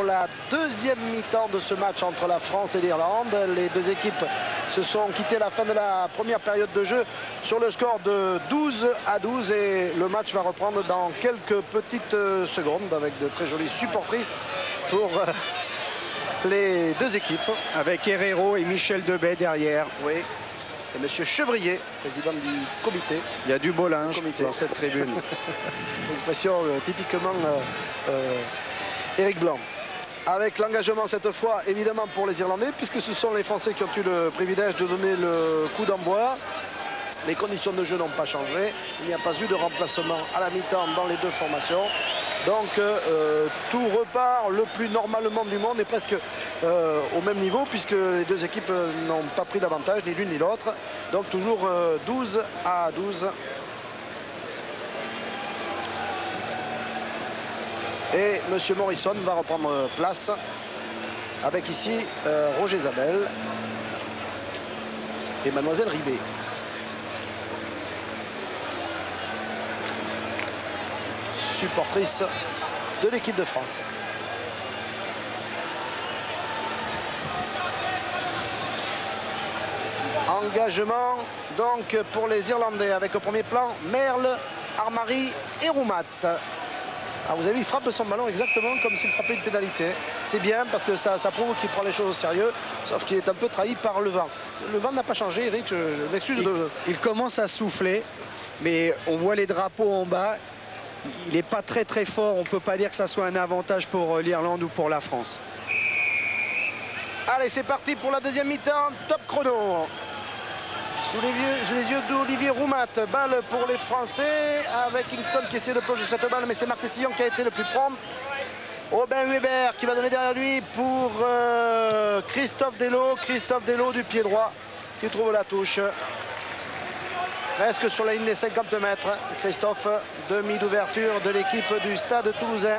la deuxième mi-temps de ce match entre la France et l'Irlande. Les deux équipes se sont quittées à la fin de la première période de jeu sur le score de 12-12 et le match va reprendre dans quelques petites secondes avec de très jolies supportrices pour les deux équipes. Avec Herrero et Michel Debay derrière. Oui. Et M. Chevrier, président du comité. Il y a du beau linge dans cette tribune. Une expression typiquement Éric Blanc. Avec l'engagement cette fois évidemment pour les Irlandais, puisque ce sont les Français qui ont eu le privilège de donner le coup d'envoi. Les conditions de jeu n'ont pas changé. Il n'y a pas eu de remplacement à la mi-temps dans les deux formations. Donc tout repart le plus normalement du monde et presque au même niveau, puisque les deux équipes n'ont pas pris d'avantage, ni l'une ni l'autre. Donc toujours 12-12. Et M. Morrison va reprendre place avec ici Roger Zabel et Mademoiselle Ribet. Supportrice de l'équipe de France. Engagement donc pour les Irlandais avec au premier plan Merle, Armari et Roumat. Alors vous avez vu, il frappe son ballon exactement comme s'il frappait une pénalité. C'est bien parce que ça prouve qu'il prend les choses au sérieux, sauf qu'il est un peu trahi par le vent. Le vent n'a pas changé, Eric, je m'excuse de... Il commence à souffler, mais on voit les drapeaux en bas. Il n'est pas très fort, on ne peut pas dire que ça soit un avantage pour l'Irlande ou pour la France. Allez, c'est parti pour la deuxième mi-temps, top chrono. Sous les yeux d'Olivier Roumat, balle pour les Français, avec Kingston qui essaie de plonger cette balle, mais c'est Marc Sessillon qui a été le plus prompt. Aubin Weber qui va donner derrière lui pour Christophe Delot du pied droit, qui trouve la touche. Presque sur la ligne des 50 mètres. Christophe, demi d'ouverture de l'équipe du Stade Toulousain.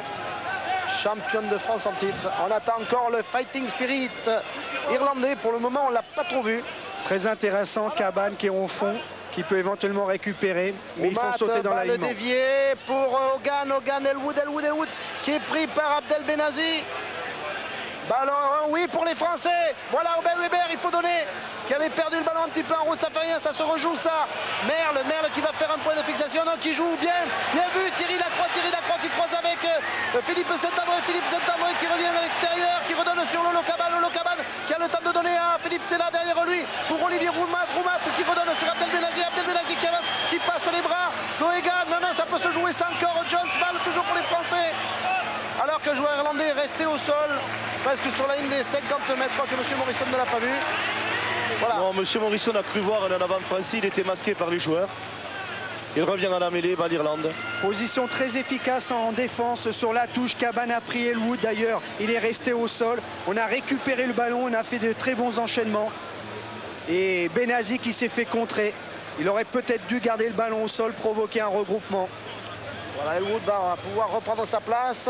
Championne de France en titre. On attend encore le fighting spirit irlandais. Pour le moment, on ne l'a pas trop vu. Très intéressant, Cabane qui est au fond, qui peut éventuellement récupérer. Mais il faut sauter dans l'alignement. Balle déviée pour Hogan, Elwood qui est pris par Abdel Benazi. Ballon, oui, pour les Français. Voilà Aubin Weber, il faut donner, qui avait perdu le ballon un petit peu en route, ça fait rien, ça se rejoue ça. Merle qui va faire un point de fixation, non, qui joue bien vu, Thierry Lacroix qui croise avec Philippe Saint-André qui revient à l'extérieur, qui redonne sur Lolo Cabane qui a le temps de donner à Philippe Sella derrière lui, pour Olivier Roumat qui redonne sur Abdel Benazi qui avance, qui passe les bras, Goegan, non, ça peut se jouer sans encore, Jones, balle toujours pour les Français. Alors que le joueur irlandais est resté au sol, presque sur la ligne des 50 mètres. Je crois que M. Morrison ne l'a pas vu. Voilà. Non, M. Morrison a cru voir un avant français, il était masqué par les joueurs. Il revient à la mêlée, va l'Irlande. Position très efficace en défense sur la touche. Cabane a pris Elwood d'ailleurs, il est resté au sol. On a récupéré le ballon, on a fait de très bons enchaînements. Et Benazi qui s'est fait contrer. Il aurait peut-être dû garder le ballon au sol, provoquer un regroupement. Voilà, Elwood va pouvoir reprendre sa place.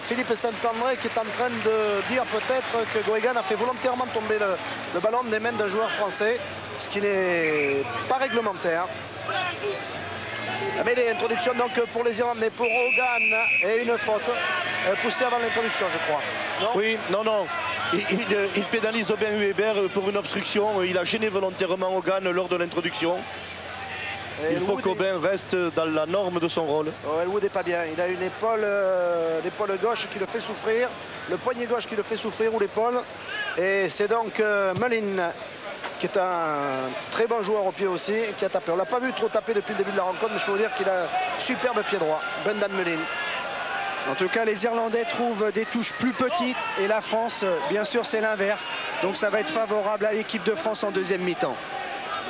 Philippe Saint-André qui est en train de dire peut-être que Goegan a fait volontairement tomber le ballon des mains d'un joueur français, ce qui n'est pas réglementaire. Mais l'introduction donc pour les Irlandais, pour Hogan, et une faute poussée avant l'introduction, je crois. Non, oui, non. Il pénalise Aubin Weber pour une obstruction. Il a gêné volontairement Hogan lors de l'introduction. Il faut qu'Aubin reste dans la norme de son rôle. Oh, Elwood n'est pas bien. Il a une épaule gauche qui le fait souffrir, le poignet gauche qui le fait souffrir, ou l'épaule. Et c'est donc Mullin, qui est un très bon joueur au pied aussi, qui a tapé. On ne l'a pas vu trop taper depuis le début de la rencontre, mais je peux vous dire qu'il a un superbe pied droit. Brendan Mullin. En tout cas, les Irlandais trouvent des touches plus petites et la France, bien sûr, c'est l'inverse. Donc ça va être favorable à l'équipe de France en deuxième mi-temps.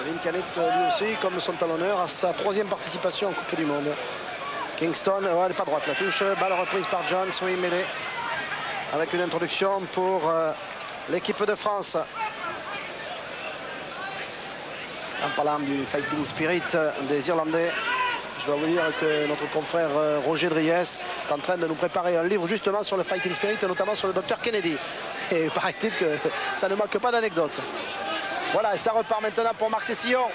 Mullin Canet lui aussi, comme son talonneur, à sa troisième participation en Coupe du Monde. Kingston, elle n'est pas droite la touche, balle reprise par Jones, oui, mêlée. Avec une introduction pour l'équipe de France. En parlant du fighting spirit des Irlandais, je dois vous dire que notre confrère Roger Dries est en train de nous préparer un livre justement sur le fighting spirit, notamment sur le docteur Kennedy. Et paraît-il que ça ne manque pas d'anecdotes. Voilà, et ça repart maintenant pour Marc Sessillon.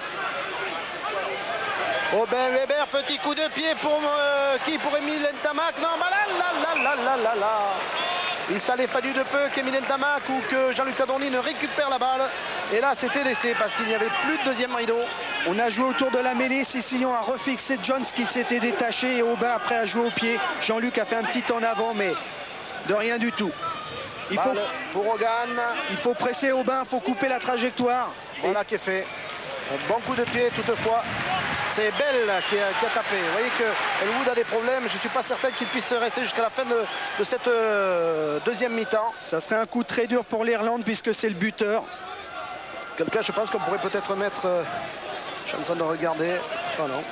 Aubin Weber, petit coup de pied pour qui? Pour Émile Ntamak. Non, là. Il s'allait fallu de peu qu'Emile Ntamak ou que Jean-Luc Sadorni ne récupère la balle. Et là, c'était laissé parce qu'il n'y avait plus de deuxième rideau. On a joué autour de la mêlée. Sicillon a refixé Jones qui s'était détaché et Aubin après a joué au pied. Jean-Luc a fait un petit en avant, mais de rien du tout. Pour Hogan. Il faut presser Aubin, il faut couper la trajectoire. Voilà qui est fait. Un bon coup de pied toutefois. C'est Bell qui a tapé. Vous voyez que Elwood a des problèmes. Je ne suis pas certain qu'il puisse rester jusqu'à la fin de cette deuxième mi-temps. Ça serait un coup très dur pour l'Irlande puisque c'est le buteur. Quelqu'un, je pense qu'on pourrait peut-être mettre... je suis en train de regarder. Enfin non.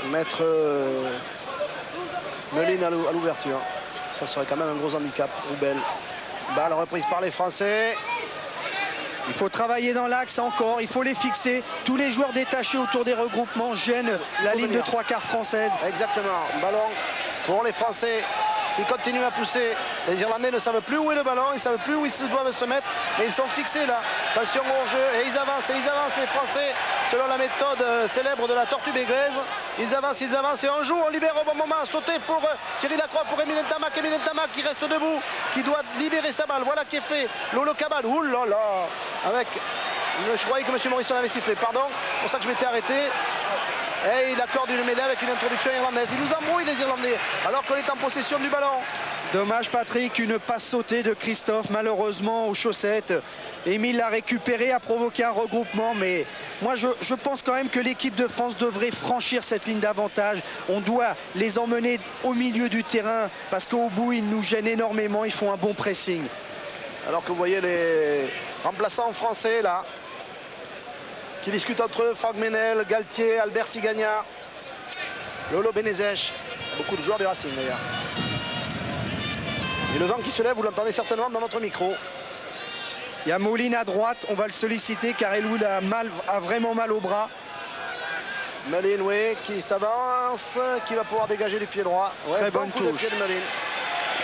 Mettre Meline à l'ouverture. Ça serait quand même un gros handicap pour Bell. Balle reprise par les Français. Il faut travailler dans l'axe encore, il faut les fixer. Tous les joueurs détachés autour des regroupements gênent la ligne de 3/4 française. Exactement. Ballon pour les Français qui continuent à pousser. Les Irlandais ne savent plus où est le ballon, ils ne savent plus où ils doivent se mettre, mais ils sont fixés là. Attention au hors-jeu, et ils avancent les Français, selon la méthode célèbre de la tortue béglaise. Ils avancent, et on joue, on libère au bon moment. Sauter pour Thierry Lacroix, pour Emile Ntamak. Emile Ntamak qui reste debout, qui doit libérer sa balle. Voilà qui est fait. Lolo Cabal, oulala, avec... Je croyais que M. Morrison avait sifflé, pardon, c'est pour ça que je m'étais arrêté. Et il accorde une mêlée avec une introduction irlandaise. Il nous embrouille les Irlandais alors qu'on est en possession du ballon. Dommage Patrick, une passe sautée de Christophe malheureusement aux chaussettes. Émile l'a récupéré, a provoqué un regroupement, mais moi je pense quand même que l'équipe de France devrait franchir cette ligne d'avantage. On doit les emmener au milieu du terrain parce qu'au bout ils nous gênent énormément, ils font un bon pressing. Alors que vous voyez les remplaçants français là, qui discutent entre eux, Franck Menel, Galtier, Albert Sigagna, Lolo Benezech, beaucoup de joueurs du Racing d'ailleurs. Et le vent qui se lève, vous l'entendez certainement dans notre micro. Il y a Moline à droite, on va le solliciter car Elwood a vraiment mal au bras. Moline, oui, qui s'avance, qui va pouvoir dégager du pied droit. Ouais, très bonne touche. touche. De pied de Moline.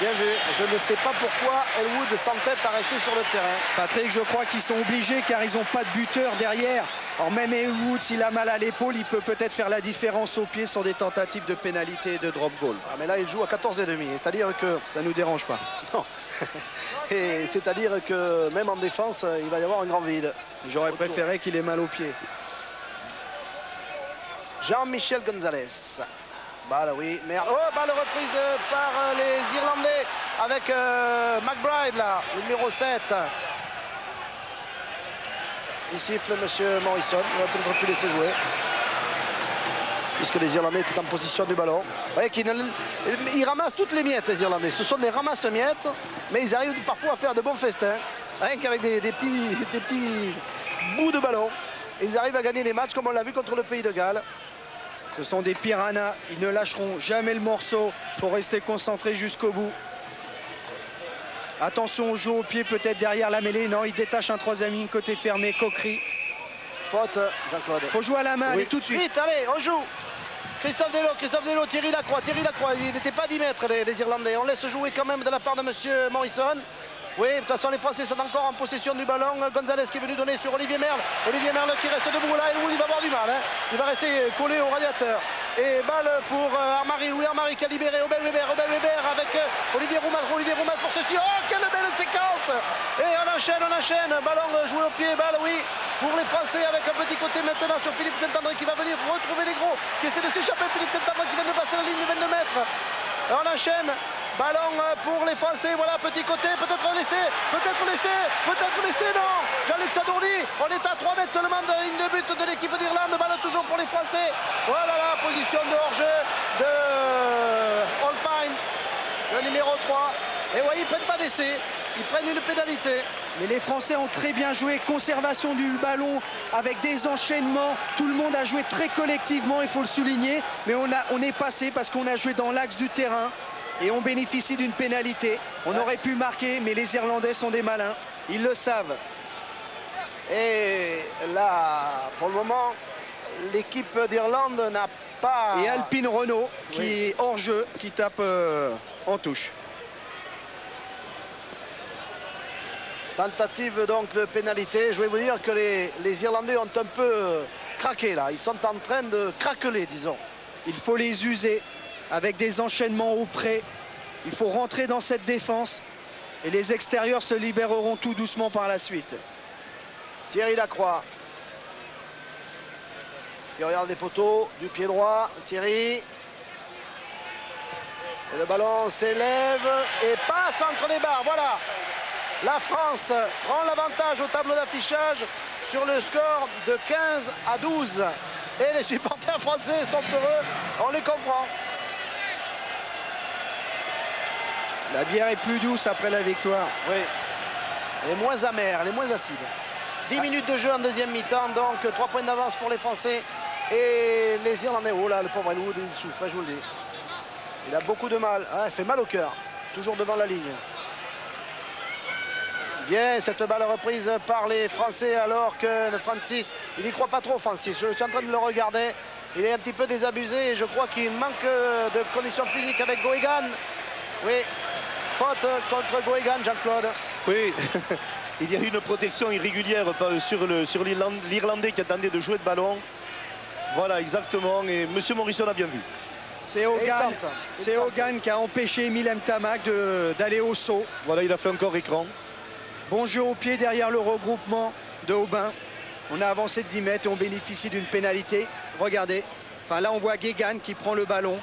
Bien vu. Je ne sais pas pourquoi Elwood s'entête à rester sur le terrain. Patrick, je crois qu'ils sont obligés car ils n'ont pas de buteur derrière. Alors même Elwood, s'il a mal à l'épaule, il peut peut-être faire la différence au pied sur des tentatives de pénalité et de drop goal. Ah, mais là, il joue à 14,5. C'est-à-dire que... Ça ne nous dérange pas. Non. Et c'est-à-dire que même en défense, il va y avoir un grand vide. J'aurais préféré qu'il ait mal au pied. Jean-Michel Gonzalez. Balle, oui. Merde. Oh, balle reprise par les Irlandais avec McBride, là, le numéro 7. Il siffle M. Morrison. Il va peut-être plus laisser jouer. Puisque les Irlandais étaient en position du ballon. Vous voyez qu'ils ramassent toutes les miettes, les Irlandais. Ce sont des ramasses-miettes, mais ils arrivent parfois à faire de bons festins. Rien qu'avec des petits bouts de ballon. Ils arrivent à gagner des matchs comme on l'a vu contre le Pays de Galles. Ce sont des piranhas, ils ne lâcheront jamais le morceau. Il faut rester concentré jusqu'au bout. Attention au jeu au pied, peut-être derrière la mêlée. Non, il détache un troisième ligne côté fermé, Coquery. Faute, Jean-Claude. Faut jouer à la main, oui. allez tout de suite. Vite, allez, on joue. Christophe Delot, Thierry Lacroix. Il n'était pas 10 mètres, les Irlandais. On laisse jouer quand même de la part de M. Morrison. Oui, de toute façon, les Français sont encore en possession du ballon. Gonzalez qui est venu donner sur Olivier Merle. Olivier Merle qui reste debout là. Elwood, il va avoir du mal. Hein. Il va rester collé au radiateur. Et balle pour Armari. Louis Armari qui a libéré Aubin Weber avec Olivier Roumat pour ceci. Oh, quelle belle séquence! Et on enchaîne. Ballon joué au pied. Balle, oui, pour les Français avec un petit côté maintenant sur Philippe Saint-André qui va venir retrouver les gros. Qui essaie de s'échapper. Philippe Saint-André qui vient de passer la ligne de 22 mètres. Et on enchaîne. Ballon pour les Français, voilà, petit côté, peut-être laissé, non. Jean-Luc Sadorni, on est à 3 mètres seulement de la ligne de but de l'équipe d'Irlande, ballon toujours pour les Français. Voilà la position de hors-jeu de Holbein, le numéro 3. Et voyez, ils ne prennent pas d'essai, ils prennent une pénalité. Mais les Français ont très bien joué, conservation du ballon avec des enchaînements. Tout le monde a joué très collectivement, il faut le souligner. Mais on est passé parce qu'on a joué dans l'axe du terrain. Et on bénéficie d'une pénalité. On aurait pu marquer, mais les Irlandais sont des malins. Ils le savent. Et là, pour le moment, l'équipe d'Irlande n'a pas... Et Alpine Renault, qui est hors jeu, qui tape en touche. Tentative donc de pénalité. Je vais vous dire que les Irlandais ont un peu craqué là. Ils sont en train de craqueler, disons. Il faut les user avec des enchaînements au près. Il faut rentrer dans cette défense et les extérieurs se libéreront tout doucement par la suite. Thierry Lacroix qui regarde les poteaux du pied droit. Thierry. Et le ballon s'élève et passe entre les barres. Voilà. La France prend l'avantage au tableau d'affichage sur le score de 15-12. Et les supporters français sont heureux. On les comprend. La bière est plus douce après la victoire. Oui. Elle est moins amère, elle est moins acide. 10 minutes de jeu en deuxième mi-temps, donc 3 points d'avance pour les Français et les Irlandais. Oh là, le pauvre Elwood, il souffre, je vous le dis. Il a beaucoup de mal. Ah, il fait mal au cœur. Toujours devant la ligne. Bien, cette balle reprise par les Français alors que Francis, il n'y croit pas trop Francis. Je suis en train de le regarder. Il est un petit peu désabusé et je crois qu'il manque de conditions physiques avec Goegan. Oui, faute contre Goegan, Jean-Claude. Oui, il y a eu une protection irrégulière sur l'Irlandais qui attendait de jouer de ballon. Voilà, exactement. Et M. Morrison a bien vu. C'est Hogan qui a empêché Emile Ntamak d'aller au saut. Voilà, il a fait encore écran. Bon jeu au pied derrière le regroupement de Aubin. On a avancé de 10 mètres et on bénéficie d'une pénalité. Regardez. Enfin, là, on voit Guégan qui prend le ballon.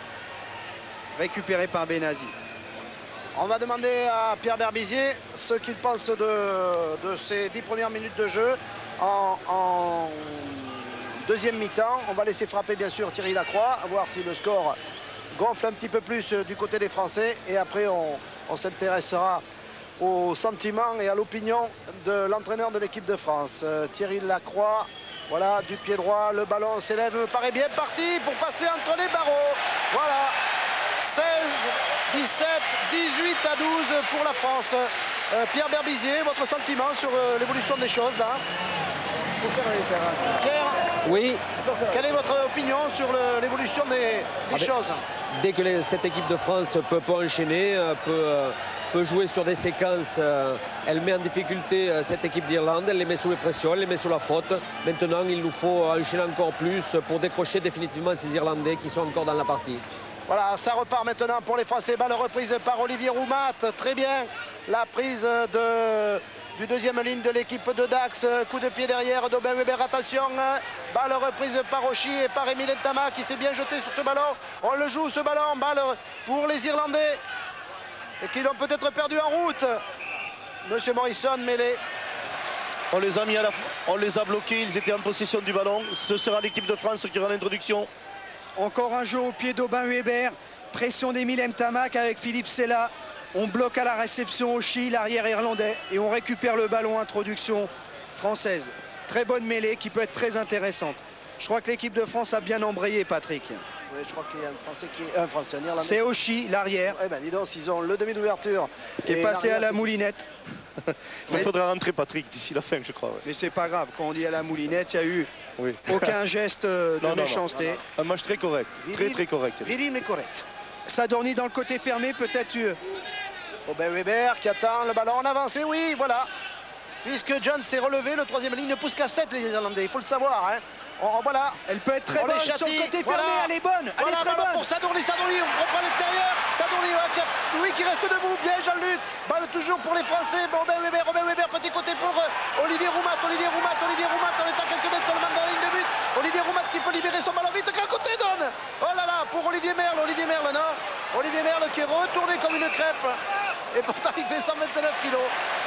Récupéré par Benazi. On va demander à Pierre Berbizier ce qu'il pense de ces 10 premières minutes de jeu en deuxième mi-temps. On va laisser frapper bien sûr Thierry Lacroix, à voir si le score gonfle un petit peu plus du côté des Français. Et après, on s'intéressera aux sentiments et à l'opinion de l'entraîneur de l'équipe de France. Thierry Lacroix, voilà, du pied droit, le ballon s'élève, me paraît bien parti pour passer entre les barreaux. Voilà, 16, 17, 18 à 12 pour la France. Pierre Berbizier, votre sentiment sur l'évolution des choses là? Pierre? Oui. Quelle est votre opinion sur l'évolution des choses? Dès que cette équipe de France peut enchaîner, peut jouer sur des séquences, elle met en difficulté cette équipe d'Irlande, elle les met sous les pressions, elle les met sous la faute. Maintenant, il nous faut enchaîner encore plus pour décrocher définitivement ces Irlandais qui sont encore dans la partie. Voilà, ça repart maintenant pour les Français. Balle reprise par Olivier Roumat. Très bien, la prise du deuxième ligne de l'équipe de Dax. Coup de pied derrière d'Aubin Weber. Attention, balle reprise par Oshie et par Emile Ntamak qui s'est bien jeté sur ce ballon. On le joue ce ballon, balle pour les Irlandais et qui l'ont peut-être perdu en route. Monsieur Morrison, mêlé. On les a mis on les a bloqués, ils étaient en possession du ballon. Ce sera l'équipe de France qui aura l'introduction. Encore un jeu au pied d'Aubin Weber. Pression d'Emile Ntamak avec Philippe Sella. On bloque à la réception Oshie, l'arrière irlandais. Et on récupère le ballon, introduction française. Très bonne mêlée qui peut être très intéressante. Je crois que l'équipe de France a bien embrayé, Patrick. Oui, je crois qu'il y a un Français, un Irlandais. C'est Oshie, l'arrière. Eh ben, dis donc, s'ils ont le demi d'ouverture. Qui est passé à la moulinette. Il faudra rentrer Patrick d'ici la fin, je crois. Ouais. Mais c'est pas grave, quand on dit à la moulinette, il n'y a eu aucun geste de méchanceté. Un match très correct, très correct. Viril mais correct. Sadorni dans le côté fermé, peut-être. Aubin Weber qui attend le ballon en avance. Et oui, voilà. Puisque John s'est relevé, le troisième ligne ne pousse qu'à 7 les Irlandais, il faut le savoir. Hein. Voilà. Elle peut être très bonne sur le côté fermé, elle est bonne. Elle est très bonne. Pour Sadorni, on reprend l'extérieur. Sadorni, oui, qui reste debout. Bien, Jean-Luc. Balle toujours pour les Français. Aubin Weber, petit côté pour Olivier Roumat. On est à quelques mètres seulement dans la ligne de but. Olivier Roumat qui peut libérer son ballon vite. Quel côté donne? Oh là là, pour Olivier Merle, non. Olivier Merle qui est retourné comme une crêpe. Et pourtant il fait 129 kilos.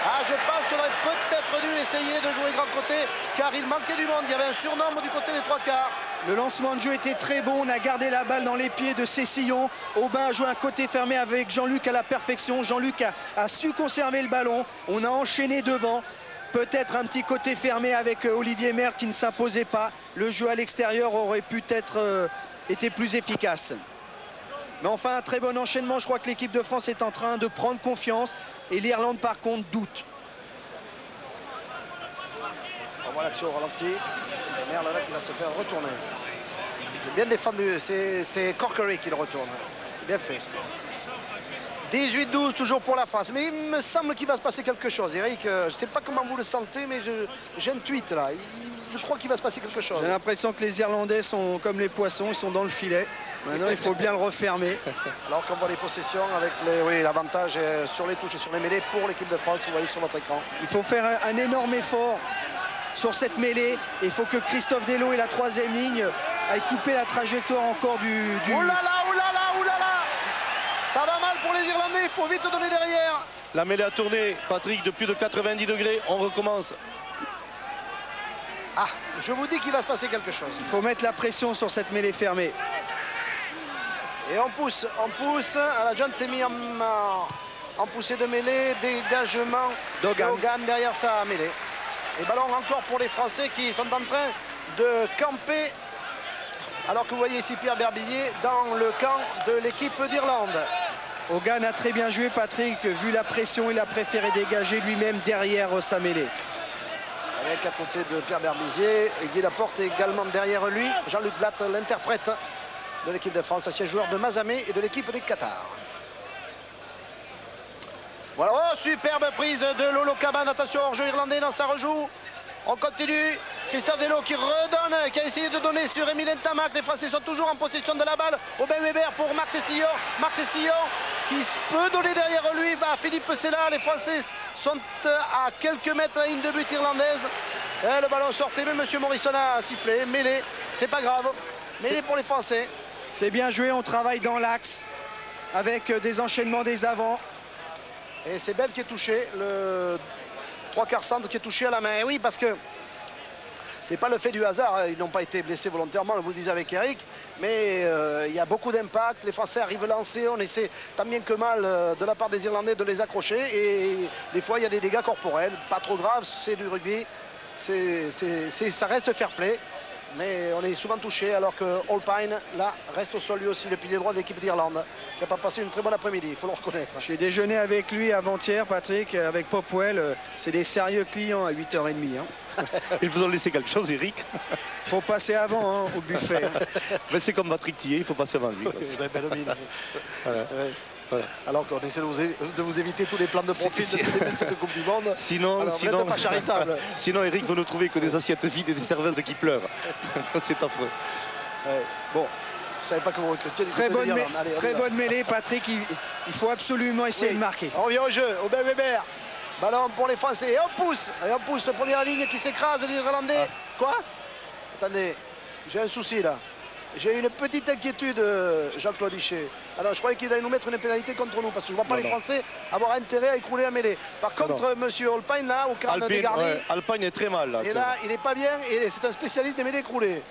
Ah, je pense qu'on aurait peut-être dû essayer de jouer grand côté car il manquait du monde. Il y avait un surnombre du côté des trois quarts. Le lancement de jeu était très bon. On a gardé la balle dans les pieds de Cessillon. Aubin a joué un côté fermé avec Jean-Luc à la perfection. Jean-Luc a su conserver le ballon. On a enchaîné devant. Peut-être un petit côté fermé avec Olivier Merle qui ne s'imposait pas. Le jeu à l'extérieur aurait pu être été plus efficace. Mais enfin, un très bon enchaînement. Je crois que l'équipe de France est en train de prendre confiance. Et l'Irlande, par contre, doute. On voit l'action au ralenti. Merle là qui va se faire retourner. C'est bien défendu. C'est Corkery qui le retourne. C'est bien fait. 18-12 toujours pour la France. Mais il me semble qu'il va se passer quelque chose. Eric, je ne sais pas comment vous le sentez, mais j'ai un tweet là. Je crois qu'il va se passer quelque chose. J'ai l'impression que les Irlandais sont comme les poissons. Ils sont dans le filet. Maintenant, il faut bien le refermer. Alors qu'on voit les possessions avec l'avantage sur les touches et sur les mêlées pour l'équipe de France, vous voyez sur votre écran. Il faut faire un énorme effort sur cette mêlée. Il faut que Christophe Delot et la troisième ligne aillent couper la trajectoire encore du... Ouh là là, ouh là là, ouh là là. Ça va mal pour les Irlandais, il faut vite donner derrière. La mêlée a tourné, Patrick, de plus de 90 degrés. On recommence. Ah, je vous dis qu'il va se passer quelque chose. Il faut mettre la pression sur cette mêlée fermée. Et on pousse. La John s'est mis en poussée de mêlée, dégagement. Dogan derrière sa mêlée. Et ballon encore pour les Français qui sont en train de camper. Alors que vous voyez ici Pierre Berbizier dans le camp de l'équipe d'Irlande. Hogan a très bien joué, Patrick. Vu la pression, il a préféré dégager lui-même derrière sa mêlée. Avec à côté de Pierre Berbizier, Guy Laporte également derrière lui. Jean-Luc Blatt, l'interprète de l'équipe de France, ancien joueur de Mazamet et de l'équipe des Qatar. Voilà, oh, superbe prise de Lolo Caban. Attention, hors-jeu irlandais, non, ça rejoue. On continue. Christophe Delot qui redonne, qui a essayé de donner sur Émile Ntamak. Les Français sont toujours en possession de la balle. Aubin Weber pour Marc Cessillon. Marc Cessillon qui peut donner derrière lui. Va Philippe Sella. Les Français sont à quelques mètres de la ligne de but irlandaise. Et le ballon sortait, mais M. Morrison a sifflé. Mêlée, c'est pas grave. Mêlée pour les Français. C'est bien joué, on travaille dans l'axe avec des enchaînements des avants. Et c'est Bell qui est touché, le 3/4 centre qui est touché à la main. Et oui, parce que c'est pas le fait du hasard, ils n'ont pas été blessés volontairement, vous le disiez avec Eric, mais il y a beaucoup d'impact, les Français arrivent lancés, on essaie tant bien que mal de la part des Irlandais de les accrocher, et des fois il y a des dégâts corporels, pas trop graves, c'est du rugby, ça reste fair play. Mais on est souvent touché alors que Alpine, là, reste au sol lui aussi, le pilier droit de l'équipe d'Irlande, qui n'a pas passé une très bonne après-midi, il faut le reconnaître. J'ai déjeuné avec lui avant-hier, Patrick, avec Popwell. C'est des sérieux clients à 8h30. Hein. Ils vous ont laissé quelque chose, Eric? Faut passer avant, hein, au buffet. Mais c'est comme Patrick Tillet, il faut passer avant lui. Vous avez belle mine. Voilà. Ouais. Voilà. Alors qu'on essaie de vous éviter tous les plans de profil de cette Coupe du Monde. Sinon, pas charitable. Sinon, Eric veut nous trouver que des assiettes vides et des serveuses qui pleurent. C'est affreux. Ouais. Bon, je ne savais pas que vous recrutiez. Très bonne mêlée, Patrick. Il faut absolument essayer de marquer. On revient au jeu. Aubin Weber. Ballon pour les Français. Et on pousse. Première ligne qui s'écrase, les Irlandais. Quoi? Attendez, j'ai un souci là. J'ai une petite inquiétude, Jean-Claude Hichet. Alors, je croyais qu'il allait nous mettre une pénalité contre nous, parce que je ne vois pas les Français avoir intérêt à écrouler à mêlée. Par contre, monsieur Alpine, là, au quart de dégarni, Alpine est très mal. Là, et là, il n'est pas bien, et c'est un spécialiste des mêlées écroulées.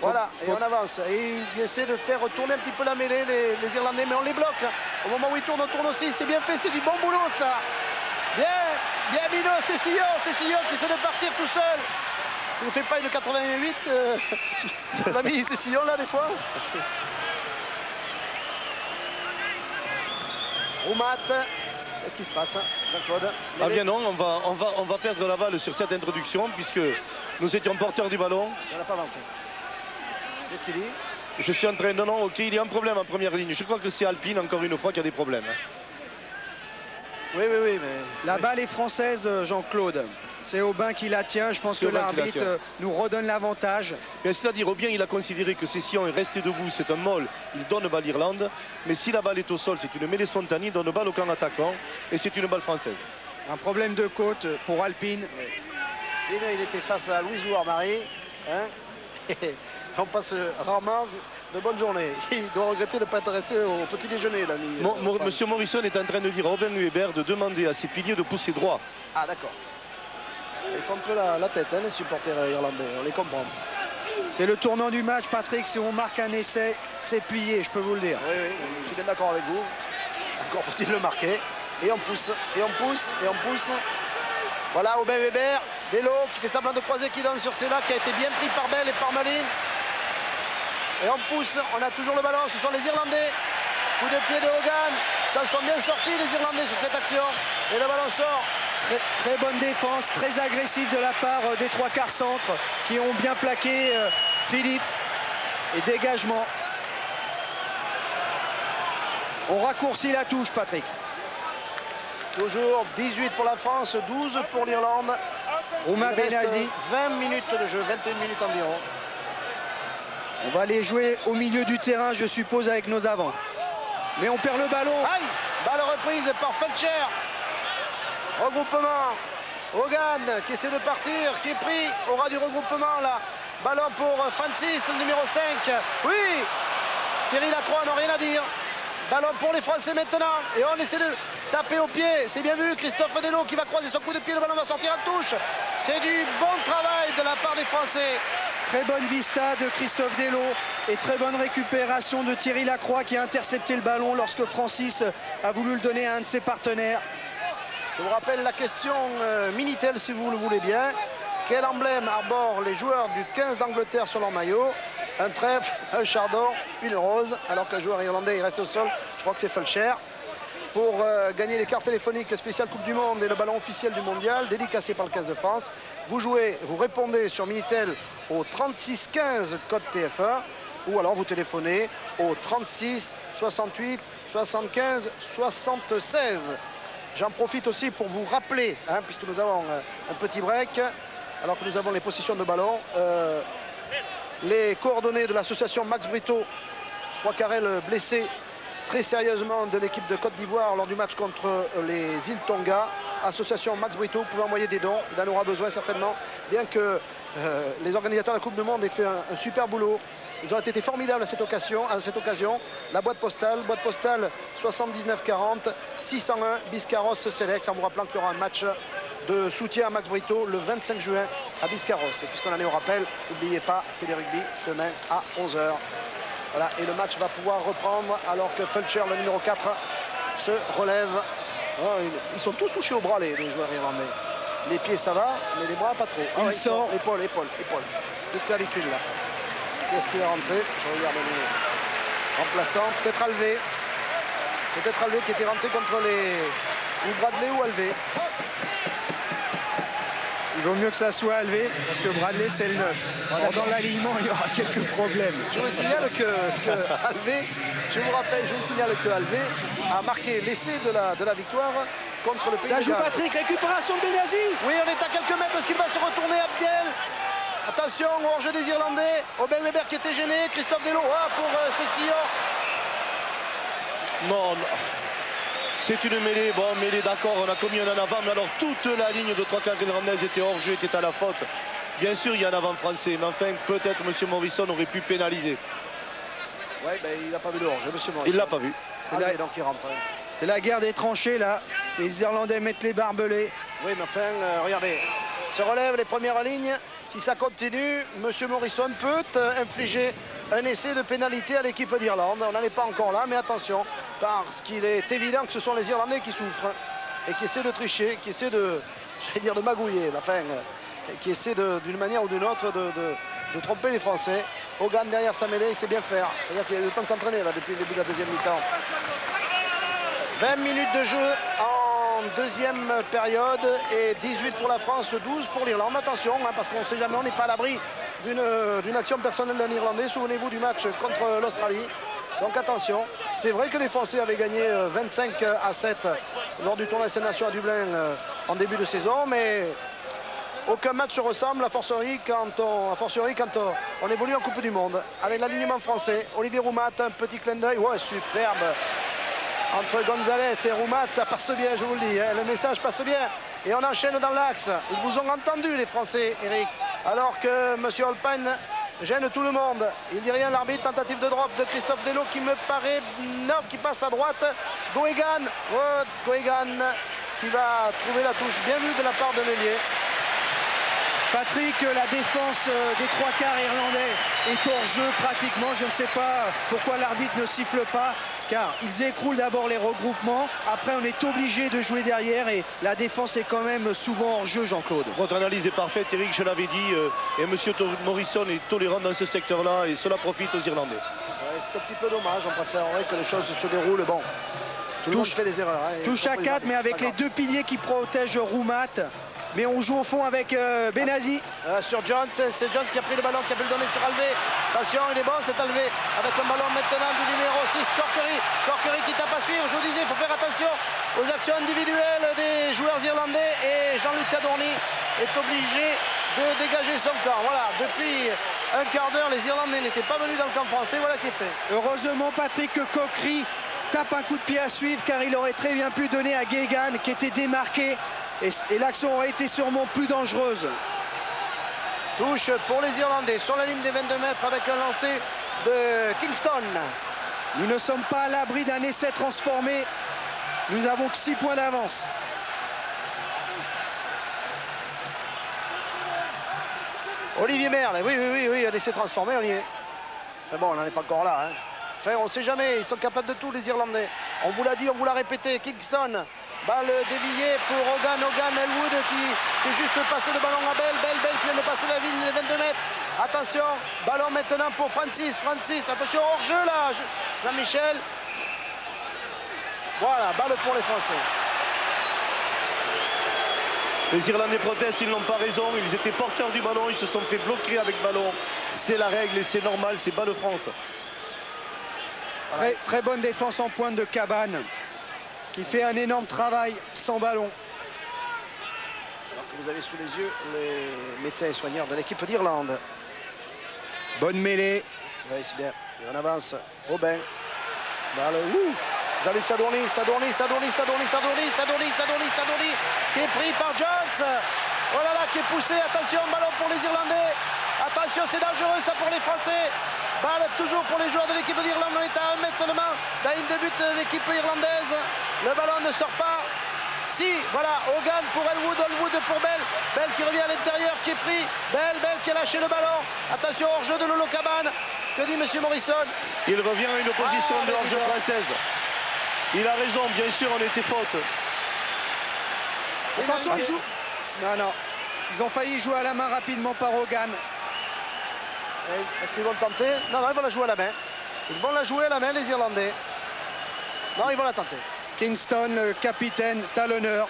Voilà, et on avance. Et il essaie de faire retourner un petit peu la mêlée, les Irlandais, mais on les bloque. Au moment où il tourne, on tourne aussi. C'est bien fait, c'est du bon boulot, ça. Bien Mino, c'est Sillon qui essaie de partir tout seul. Il ne fait pas une 88, l'ami Cessillon là des fois. Roumat, qu'est-ce qui se passe, Jean-Claude? Ah bien non, on va perdre la balle sur cette introduction puisque nous étions porteurs du ballon. On n'a pas avancé. Qu'est-ce qu'il dit? Je suis en train de... Non, ok, il y a un problème en première ligne. Je crois que c'est Alpine, encore une fois, qui a des problèmes. Oui, mais... La balle est française, Jean-Claude. C'est Aubin qui la tient. Je pense que l'arbitre nous redonne l'avantage. C'est-à-dire, Aubin, il a considéré que Cessillon est resté debout, c'est un molle. Il donne balle Irlande. Mais si la balle est au sol, c'est une mêlée spontanée. Il donne balle au camp attaquant. Et c'est une balle française. Un problème de côte pour Alpine. Oui. Il était face à Louis Ouar-Marie. Hein. On passe rarement de bonne journée. Il doit regretter de ne pas être resté au petit déjeuner, l'ami. Monsieur Morrison est en train de dire à Aubin Weber de demander à ses piliers de pousser droit. Ah, d'accord. Ils font un peu la tête, hein, les supporters irlandais, on les comprend. C'est le tournant du match, Patrick. Si on marque un essai, c'est plié, je peux vous le dire. Oui, je suis bien d'accord avec vous. Encore faut-il le marquer. Et on pousse. Voilà, Aubin Weber, Delot qui fait semblant de croiser, qui donne sur Sella, qui a été bien pris par Bell et par Malin. Et on pousse, on a toujours le ballon, ce sont les Irlandais. Coup de pied de Hogan, ça sont bien sortis les Irlandais sur cette action. Et le ballon sort. Très bonne défense, très agressive de la part des 3/4 centres qui ont bien plaqué Philippe. Et dégagement. On raccourcit la touche, Patrick. Toujours 18 pour la France, 12 pour l'Irlande. Romain Benazi. 20 minutes de jeu, 21 minutes environ. On va aller jouer au milieu du terrain, je suppose, avec nos avants. Mais on perd le ballon. Aïe, balle reprise par Felcher. Regroupement. Hogan qui essaie de partir, qui est pris. Aura du regroupement là. Ballon pour Francis, le numéro 5. Oui, Thierry Lacroix n'a rien à dire. Ballon pour les Français maintenant. Et on essaie de taper au pied. C'est bien vu, Christophe Delot qui va croiser son coup de pied. Le ballon va sortir à touche. C'est du bon travail de la part des Français. Très bonne vista de Christophe Delot et très bonne récupération de Thierry Lacroix qui a intercepté le ballon lorsque Francis a voulu le donner à un de ses partenaires. Je vous rappelle la question Minitel si vous le voulez bien. Quel emblème arbore les joueurs du 15 d'Angleterre sur leur maillot? Un trèfle, un chardon, une rose, alors qu'un joueur irlandais il reste au sol. Je crois que c'est Felcher. Pour gagner les cartes téléphoniques spéciales Coupe du Monde et le ballon officiel du Mondial, dédicacé par le 15 de France. Vous jouez, vous répondez sur Minitel au 36 15 code TF1 ou alors vous téléphonez au 36 68 75 76. J'en profite aussi pour vous rappeler, puisque nous avons un petit break, alors que nous avons les positions de ballon, les coordonnées de l'association Max Brito, Trois Carrel blessé très sérieusement de l'équipe de Côte d'Ivoire lors du match contre les îles Tonga. Association Max Brito, vous pouvez envoyer des dons, il en aura besoin certainement, bien que les organisateurs de la Coupe du Monde aient fait un super boulot. Ils ont été formidables à cette occasion. La boîte postale 79 40 601 Biscarros Cedex, en vous rappelant qu'il y aura un match de soutien à Max Brito le 25 juin à Biscarros. Et puisqu'on en est au rappel, n'oubliez pas Télé Rugby demain à 11h. Voilà, et le match va pouvoir reprendre alors que Felcher, le numéro 4, se relève. Oh, ils sont tous touchés au bras, les joueurs irlandais. Les pieds, ça va, mais les bras, pas trop. Il sort. Épaule. Le clavicule, là. Qu'est-ce qui va rentrer? Je regarde les remplaçants. Peut-être Alvé. Qui était rentré contre les... Ou Bradley ou Alvé. Il vaut mieux que ça soit Alvé, parce que Bradley, c'est le 9. Alors, dans l'alignement, il y aura quelques problèmes. Je vous signale que Alvé, a marqué l'essai de la victoire contre le Pays de Ça joue Galles. Patrick, récupération de Benazi. Oui, on est à quelques mètres. Est-ce qu'il va se retourner, Abdel? Attention au hors-jeu des Irlandais. Aubin Weber qui était gêné. Christophe Delot pour Cessillon. Non. C'est une mêlée, mêlée d'accord, on a commis un en avant, mais alors toute la ligne de trois quarts irlandaise était hors jeu, était à la faute. Bien sûr, il y a un avant français, mais enfin, peut-être M. Morrison aurait pu pénaliser. Oui, il n'a pas vu le hors jeu, M. Morrison. Il ne l'a pas vu. Donc il rentre. C'est la guerre des tranchées, là. Les Irlandais mettent les barbelés. Oui, mais enfin, regardez. Se relèvent les premières lignes. Si ça continue, M. Morrison peut infliger un essai de pénalité à l'équipe d'Irlande. On n'en est pas encore là, mais attention, parce qu'il est évident que ce sont les Irlandais qui souffrent et qui essaient de tricher, qui essaient de magouiller, qui essaient d'une manière ou d'une autre de tromper les Français. Hogan derrière sa mêlée, il sait bien faire. C'est-à-dire qu'il a eu le temps de s'entraîner là depuis le début de la deuxième mi-temps. 20 minutes de jeu en deuxième période et 18 pour la France, 12 pour l'Irlande. Attention, parce qu'on ne sait jamais, on n'est pas à l'abri d'une action personnelle d'un Irlandais. Souvenez-vous du match contre l'Australie. Donc attention, c'est vrai que les Français avaient gagné 25-7 lors du tournoi des Nations à Dublin en début de saison, mais aucun match se ressemble, a fortiori quand on évolue en Coupe du Monde. Avec l'alignement français, Olivier Roumat, un petit clin d'œil, ouais, superbe. Entre Gonzalez et Roumat, ça passe bien, je vous le dis, le message passe bien. Et on enchaîne dans l'axe. Ils vous ont entendu, les Français, Eric. Alors que M. Holpein gêne tout le monde. Il dit rien, l'arbitre. Tentative de drop de Christophe Delot qui me paraît... Non, qui passe à droite. Goegan. Goegan qui va trouver la touche bien vue de la part de l'ailier. Patrick, la défense des trois quarts irlandais est hors jeu pratiquement. Je ne sais pas pourquoi l'arbitre ne siffle pas, car ils écroulent d'abord les regroupements. Après, on est obligé de jouer derrière et la défense est quand même souvent hors jeu, Jean-Claude. Votre analyse est parfaite, Eric, je l'avais dit. Et M. Morrison est tolérant dans ce secteur-là et cela profite aux Irlandais. Ouais, c'est un petit peu dommage. On préférerait que les choses se déroulent. Bon, tout le monde fait des erreurs. Touche à 4, mais avec les deux piliers qui protègent Roumat. Mais on joue au fond avec Benazi. Sur Jones, c'est Jones qui a pris le ballon, qui a pu le donner sur Alvé. Attention, il est bon, c'est Alvé. Avec un ballon maintenant du numéro 6, Corkery. Corkery qui tape à suivre. Je vous disais, il faut faire attention aux actions individuelles des joueurs irlandais. Et Jean-Luc Sadorni est obligé de dégager son camp. Voilà, depuis un quart d'heure, les Irlandais n'étaient pas venus dans le camp français. Voilà qui est fait. Heureusement, Patrick, que Coquery tape un coup de pied à suivre, car il aurait très bien pu donner à Guégan, qui était démarqué, et l'action aurait été sûrement plus dangereuse. Touche pour les Irlandais sur la ligne des 22 mètres avec un lancer de Kingston. Nous ne sommes pas à l'abri d'un essai transformé. Nous n'avons que 6 points d'avance. Olivier Merle, oui, un essai transformé, on y est. Mais bon, on n'en est pas encore là. Hein. Enfin, on ne sait jamais, ils sont capables de tout, les Irlandais. On vous l'a dit, on vous l'a répété. Kingston, balle déviée pour Hogan Elwood qui fait juste passer le ballon à Bell qui vient de passer la ligne des 22 mètres. Attention, ballon maintenant pour Francis, attention, hors-jeu là, Jean-Michel. Voilà, balle pour les Français. Les Irlandais protestent, ils n'ont pas raison, ils étaient porteurs du ballon, ils se sont fait bloquer avec ballon. C'est la règle et c'est normal, c'est balle de France. Très bonne défense en pointe de Cabane, qui fait un énorme travail sans ballon. Alors que vous avez sous les yeux les médecins et soigneurs de l'équipe d'Irlande. Bonne mêlée. Oui, c'est bien. Et on avance. Robin. Balle. Jean-Luc Sadourny, qui est pris par Jones. Oh là là, qui est poussé. Attention, ballon pour les Irlandais. Attention, c'est dangereux ça pour les Français. Balle toujours pour les joueurs de l'équipe d'Irlande. On est à 1 mètre seulement la ligne de but de l'équipe irlandaise. Le ballon ne sort pas. Si, voilà, Hogan pour Elwood pour Bell qui revient à l'intérieur, qui est pris. Bell qui a lâché le ballon. Attention, hors-jeu de Lolo Cabane. Que dit M. Morrison? Il revient à une opposition de hors-jeu française. Il a raison, bien sûr, on était faute. Attention, ils jouent. Non. Ils ont failli jouer à la main rapidement par Hogan. Est-ce qu'ils vont le tenter? Non, ils vont la jouer à la main. Ils vont la jouer à la main, les Irlandais. Non, ils vont la tenter. Kingston, le capitaine, talonneur,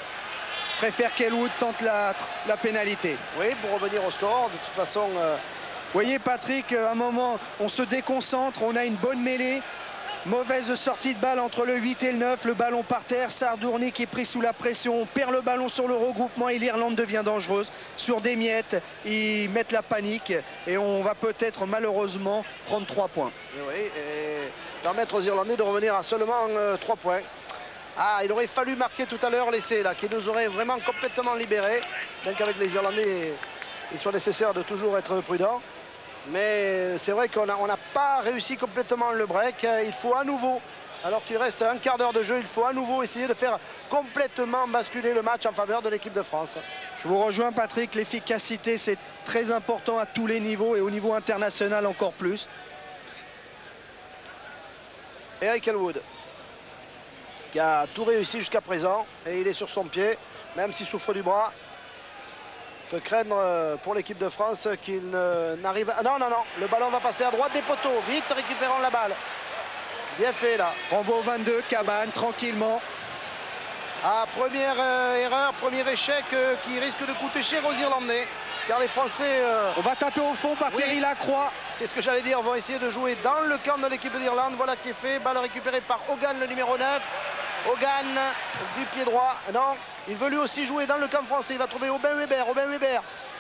préfère qu'Elwood tente la pénalité. Oui, pour revenir au score, de toute façon... Vous voyez, Patrick, à un moment, on se déconcentre, on a une bonne mêlée. Mauvaise sortie de balle entre le 8 et le 9, le ballon par terre, Sadourny qui est pris sous la pression, on perd le ballon sur le regroupement et l'Irlande devient dangereuse. Sur des miettes, ils mettent la panique et on va peut-être malheureusement prendre 3 points. Oui, et permettre aux Irlandais de revenir à seulement 3 points. Ah, il aurait fallu marquer tout à l'heure l'essai là, qui nous aurait vraiment complètement libérés. Bien qu'avec les Irlandais, il soit nécessaire de toujours être prudent. Mais c'est vrai qu'on n'a pas réussi complètement le break. Il faut à nouveau, alors qu'il reste un quart d'heure de jeu, il faut à nouveau essayer de faire complètement basculer le match en faveur de l'équipe de France. Je vous rejoins, Patrick, l'efficacité c'est très important à tous les niveaux et au niveau international encore plus. Eric Elwood qui a tout réussi jusqu'à présent et il est sur son pied, même s'il souffre du bras. Peut craindre pour l'équipe de France qu'il n'arrive... Non, le ballon va passer à droite des poteaux. Vite, récupérons la balle. Bien fait là. Renvoi au 22, Cabane, tranquillement. Ah, première erreur, premier échec qui risque de coûter cher aux Irlandais. Car les Français... On va taper au fond par Thierry Lacroix. C'est ce que j'allais dire, vont essayer de jouer dans le camp de l'équipe d'Irlande. Voilà qui est fait. Balle récupérée par Hogan, le numéro 9. Hogan du pied droit. Non, il veut lui aussi jouer dans le camp français. Il va trouver Aubin Weber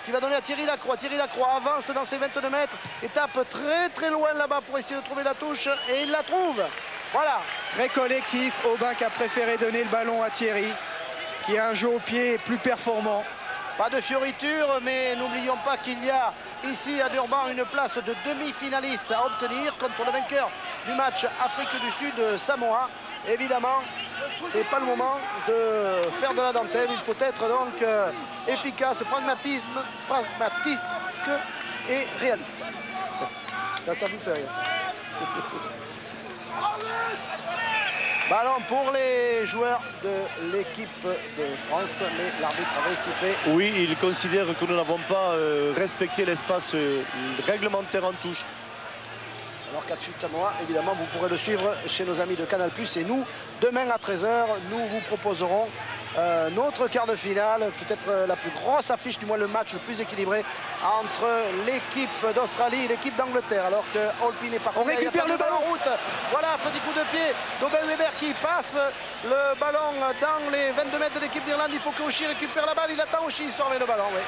qui va donner à Thierry Lacroix. Thierry Lacroix avance dans ses 22 mètres et tape très loin là-bas pour essayer de trouver la touche. Et il la trouve. Voilà. Très collectif. Aubin qui a préféré donner le ballon à Thierry, qui a un jeu au pied plus performant. Pas de fioriture, mais n'oublions pas qu'il y a ici à Durban une place de demi-finaliste à obtenir contre le vainqueur du match Afrique du Sud Samoa. Évidemment, c'est pas le moment de faire de la dentelle. Il faut être donc efficace, pragmatique et réaliste. Là, ça vous fait rien, ça. Ballon pour les joueurs de l'équipe de France, mais l'arbitre avait sifflé. Oui, il considère que nous n'avons pas respecté l'espace réglementaire en touche. Alors qu'à Sud Samoa, évidemment, vous pourrez le suivre chez nos amis de Canal+. Et nous, demain à 13 h, nous vous proposerons notre quart de finale, peut-être la plus grosse affiche, du moins le match le plus équilibré entre l'équipe d'Australie et l'équipe d'Angleterre. Alors que Holpin est parti. On récupère le ballon en route. Voilà, petit coup de pied d'Aubin Weber qui passe le ballon dans les 22 mètres de l'équipe d'Irlande. Il faut que Oshie récupère la balle. Il attend Oshie, il sort avec le ballon. Oui.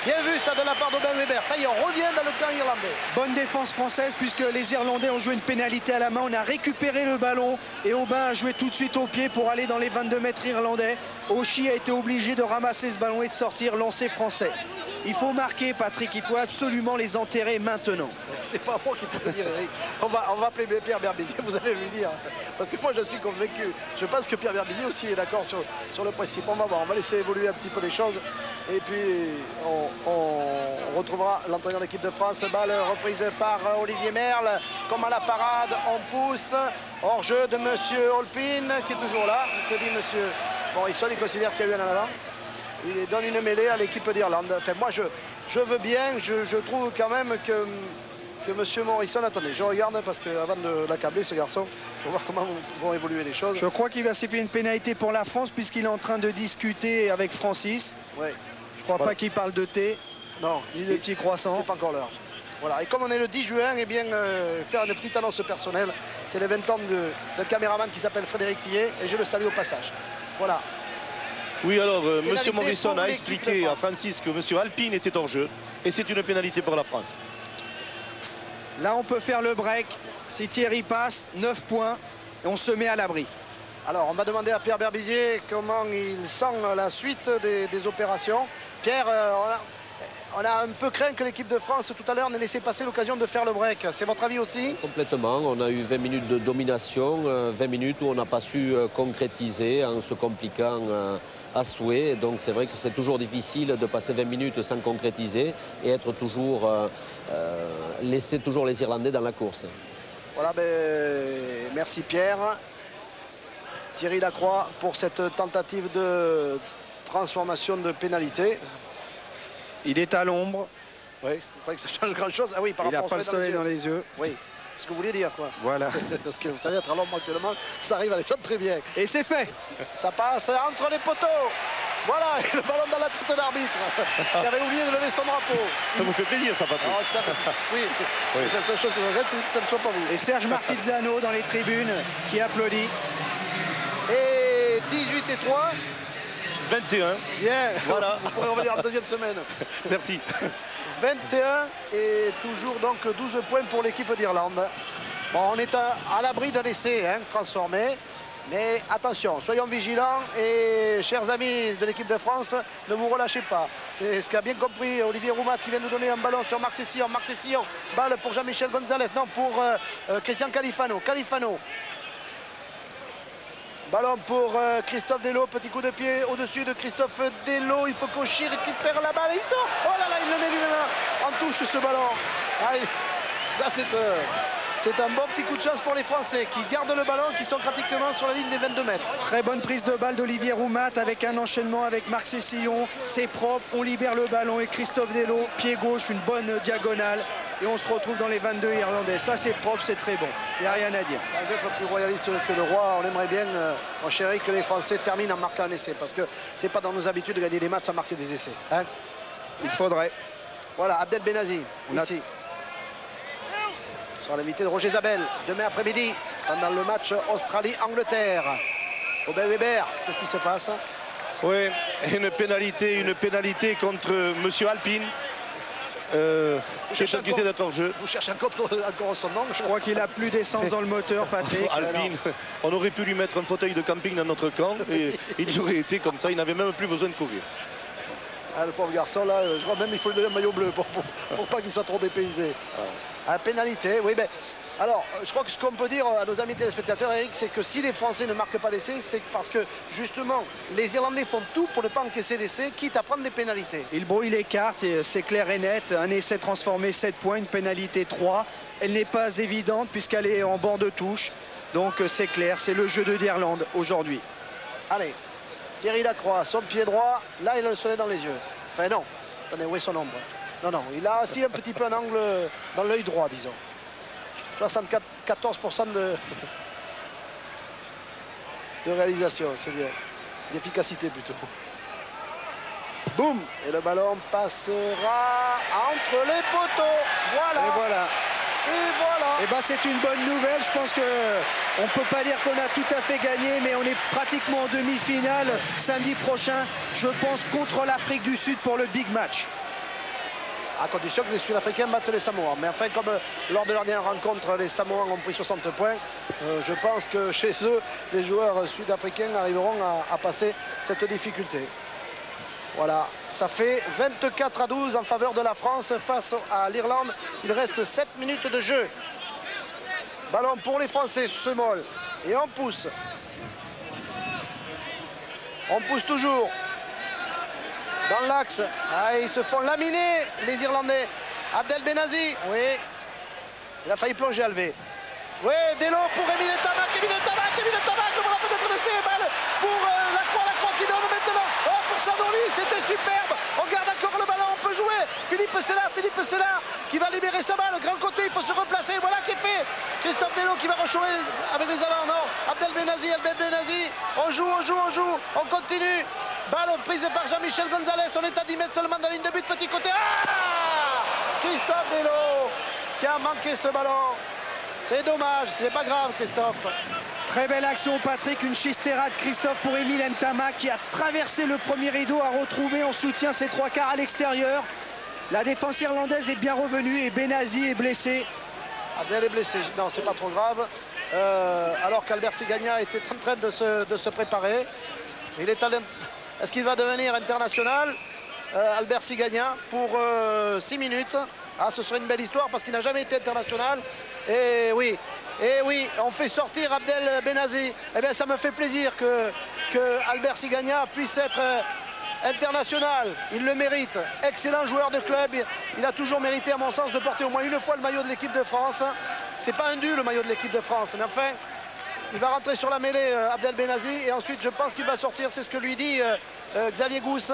Bien vu ça de la part d'Aubin Weber. Ça y est, on revient dans le camp irlandais. Bonne défense française puisque les Irlandais ont joué une pénalité à la main. On a récupéré le ballon et Aubin a joué tout de suite au pied pour aller dans les 22 mètres irlandais. Oshie a été obligé de ramasser ce ballon et de sortir, lancer français. Il faut marquer, Patrick, il faut absolument les enterrer maintenant. C'est pas moi qu'il faut le dire, Eric. On va appeler Pierre Berbizier, vous allez lui dire. Parce que moi, je suis convaincu. Je pense que Pierre Berbizier aussi est d'accord sur le principe. On va voir, on va laisser évoluer un petit peu les choses. Et puis, on retrouvera l'entraîneur de l'équipe de France. Balle reprise par Olivier Merle. Comme à la parade, on pousse. Hors-jeu de monsieur Holpin, qui est toujours là. Que dit monsieur Morrison? Il considère qu'il y a eu un en avant. Il donne une mêlée à l'équipe d'Irlande. Enfin, moi, je veux bien. Je trouve quand même que M. Morrison... Attendez, je regarde parce qu'avant de l'accabler, ce garçon, je vais voir comment vont évoluer les choses. Je crois qu'il va siffler une pénalité pour la France puisqu'il est en train de discuter avec Francis. Oui. Je crois pas qu'il parle de thé. Non. Ni de petits croissants. C'est pas encore l'heure. Voilà. Et comme on est le 10 juin, eh bien, faire une petite annonce personnelle. C'est les 20 ans d'un caméraman qui s'appelle Frédéric Tillet et je le salue au passage. Voilà. Oui, alors, M. Pénalité Morrison pour a l'équipe de expliqué à France. Francis que M. Alpine était hors jeu et c'est une pénalité pour la France. Là, on peut faire le break. Si Thierry passe, 9 points et on se met à l'abri. Alors, on va demander à Pierre Berbizier comment il sent la suite des opérations. Pierre, on a un peu craint que l'équipe de France, tout à l'heure, n'ait laissé passer l'occasion de faire le break. C'est votre avis aussi? Complètement. On a eu 20 minutes de domination, 20 minutes où on n'a pas su concrétiser en se compliquant à souhait. Donc c'est vrai que c'est toujours difficile de passer 20 minutes sans concrétiser et être toujours, laisser toujours les Irlandais dans la course. Voilà, merci Pierre. Thierry Lacroix pour cette tentative de transformation de pénalité. Il est à l'ombre. Oui, vous croyez que ça change grand-chose? Ah oui, par Il n'a rapport pas le soleil dans les yeux. Oui, c'est ce que vous vouliez dire, quoi. Voilà. Parce que vous savez, être à l'ombre actuellement, ça arrive à des gens très bien. Et c'est fait. Ça passe entre les poteaux. Voilà, et le ballon dans la tête d'arbitre qui avait oublié de lever son drapeau. Ça vous fait plaisir, ça, Patrick? Oh, oui, la seule chose que je regrette, c'est que ça ne soit pas vous. Et Serge Martizano dans les tribunes qui applaudit. Et 18 et 3. 21. Bien, Voilà. vous pourrez revenir en deuxième semaine. Merci. 21 et toujours donc 12 points pour l'équipe d'Irlande. Bon, on est à l'abri d'un essai transformé. Mais attention, soyons vigilants et chers amis de l'équipe de France, ne vous relâchez pas. C'est ce qu'a bien compris Olivier Roumat qui vient nous donner un ballon sur Marc Sessillon. Marc Sessillon, balle pour Jean-Michel Gonzalez, non pour Christian Califano. Ballon pour Christophe Delot, petit coup de pied au-dessus de Christophe Delot. Il faut qu'Oshie récupère la balle et il sort. Oh là là, il le met lui-même en touche ce ballon. Allez, ça c'est un bon petit coup de chance pour les Français qui gardent le ballon, qui sont pratiquement sur la ligne des 22 mètres. Très bonne prise de balle d'Olivier Roumat avec un enchaînement avec Marc Sessillon. C'est propre, on libère le ballon et Christophe Delot, pied gauche, une bonne diagonale. Et on se retrouve dans les 22 Irlandais. Ça c'est propre, c'est très bon. Il n'y a rien à dire. Sans être plus royaliste que le roi, on aimerait bien, mon chéri, que les Français terminent en marquant un essai. Parce que c'est pas dans nos habitudes de gagner des matchs sans marquer des essais. Hein, il faudrait. Voilà, Abdel Benazi, ici. Sera l'invité de Roger Zabel, demain après-midi, pendant le match Australie-Angleterre. Aubin Weber, qu'est-ce qui se passe? Oui, une pénalité contre M. Alpine. Qui est accusé d'être hors jeu. Vous cherchez encore son nom? Je crois qu'il a plus d'essence dans le moteur, Patrick. Alpine, on aurait pu lui mettre un fauteuil de camping dans notre camp et il y aurait été comme ça, il n'avait même plus besoin de courir. Ah, le pauvre garçon là, je crois même qu'il faut lui donner un maillot bleu pour pas qu'il soit trop dépaysé. À pénalité, oui, mais alors je crois que ce qu'on peut dire à nos amis téléspectateurs, Eric, c'est que si les Français ne marquent pas l'essai, c'est parce que justement les Irlandais font tout pour ne pas encaisser l'essai, quitte à prendre des pénalités. Il brouille les cartes, c'est clair et net. Un essai transformé, 7 points, une pénalité 3. Elle n'est pas évidente puisqu'elle est en bord de touche. Donc c'est clair, c'est le jeu de l'Irlande aujourd'hui. Allez, Thierry Lacroix, son pied droit, là il a le soleil dans les yeux. Enfin non, attendez, où est son ombre? Non, il a aussi un petit peu un angle dans l'œil droit, disons. 74% de réalisation, c'est bien. D'efficacité plutôt. Boum! Et le ballon passera entre les poteaux. Voilà. Et voilà. Et voilà. Et ben c'est une bonne nouvelle. Je pense que on peut pas dire qu'on a tout à fait gagné, mais on est pratiquement en demi-finale samedi prochain. Je pense contre l'Afrique du Sud pour le big match. à condition que les Sud-Africains battent les Samoans. Mais enfin, comme lors de leur dernière rencontre, les Samoans ont pris 60 points, je pense que chez eux, les joueurs sud-africains arriveront à passer cette difficulté. Voilà, ça fait 24-12 en faveur de la France face à l'Irlande. Il reste 7 minutes de jeu. Ballon pour les Français, Semol. Et on pousse. On pousse toujours. Dans l'axe. Ah, ils se font laminer, les Irlandais. Abdel Benazi, oui. Il a failli plonger, Alvé. Oui, Delo pour Émile Ntamak. Émile Ntamak, le voilà peut-être laissé. Balle pour Lacroix qui donne maintenant. Oh, pour Sadorli, c'était superbe. On garde encore le ballon, on peut jouer. Philippe Sella qui va libérer sa balle. Grand côté, il faut se replacer. Voilà qui est fait. Christophe Delo qui va rechoyer avec les avants. Non, Abdel Benazi. On joue. On continue. Balle prise par Jean-Michel Gonzalez. On est à 10 mètres seulement de la ligne de but. Petit côté. Ah, Christophe Delo qui a manqué ce ballon. C'est dommage, c'est pas grave, Christophe. Très belle action, Patrick, une chistera de Christophe pour Émile Ntamak qui a traversé le premier rideau, a retrouvé en soutien ses 3/4 à l'extérieur. La défense irlandaise est bien revenue et Benazi est blessé. Abdel est blessé, non, c'est pas trop grave. Alors qu'Albert Sigagna était en train de se préparer. Il est allé... Est-ce qu'il va devenir international, Albert Sigagna, pour 6 minutes? Ah, ce serait une belle histoire parce qu'il n'a jamais été international. Et oui, on fait sortir Abdel Benazi. Eh bien, ça me fait plaisir que Albert Sigagna puisse être international. Il le mérite. Excellent joueur de club. Il a toujours mérité, à mon sens, de porter au moins une fois le maillot de l'équipe de France. C'est pas un dû, le maillot de l'équipe de France. Mais enfin, il va rentrer sur la mêlée, Abdel Benazi. Et ensuite, je pense qu'il va sortir. C'est ce que lui dit Xavier Gousse.